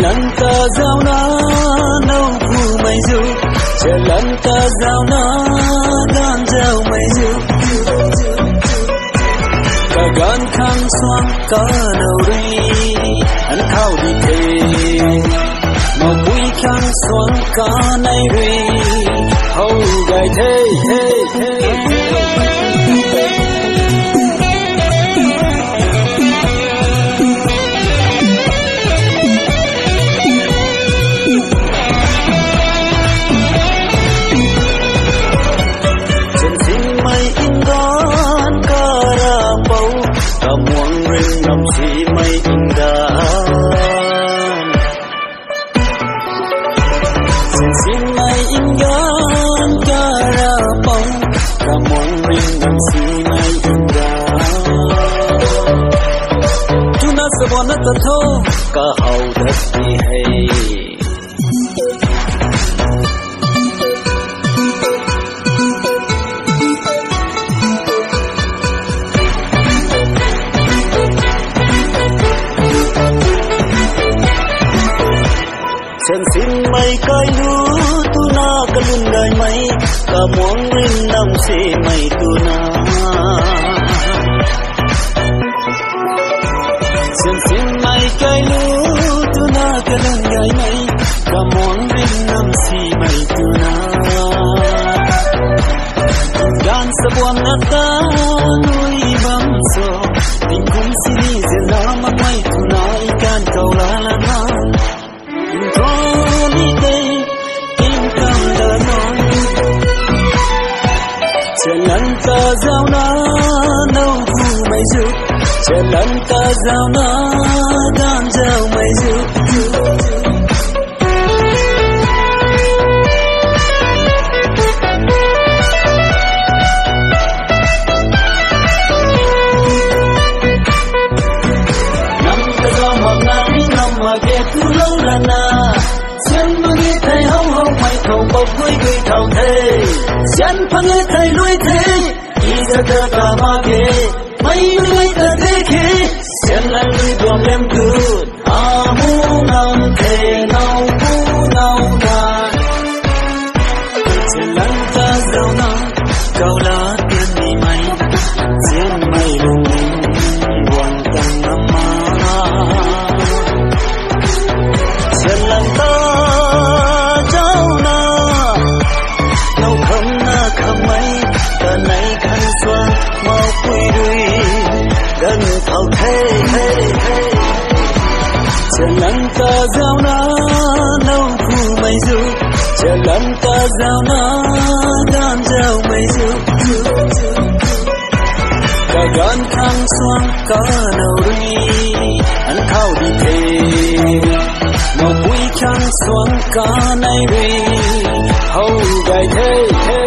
Lanta giao na nâu khu mây du, chờ lanta giao na gan giao mây du. Cả gan khang xoang cả nâu ri, anh thao đi thề. Mà bụi khang xoang cả nay ri, hầu gai thề thề thề. Si mai indah, si mai indah, karapau, kamong ringan si mai indah. Tuna sabona tatho, kahau dati hai. Sen sin mai kai lu tu na kalun gai mai ka muang rin nam se mai tu na. Sen sin mai kai lu tu na kalun gai mai ka muang rin nam se mai tu na. Dan sebuah nata nui bang so tingkum sini zelama mai tu na ikan kau lalana. Lanta giao na nâu khu mây du, lanta giao na gan giao mây du. Nam ka giao mặc na đi nam mà ghé tu lâu là na. Sen magi thay hong hong mai thầu bọc quay quay thầu thế. Sen phăng thay lui thế. Isa ta ta ma ke, mai lui ta thế ke. Sen la lui buông lem good. Amu nam thế nau bu nau na. Sen lang ta giao na, kau la tiền ni mai. Sen mai lung buông tang nama. Sen lang ta thao thế thế thế. Lanta giao na nâu khu mây du, lanta giao na gan giao mây du. Cả gan khang xoang cả nâu ri, anh thao đi thề. Mà bụi khang xoang cả nay ri, hầu gai thế thế.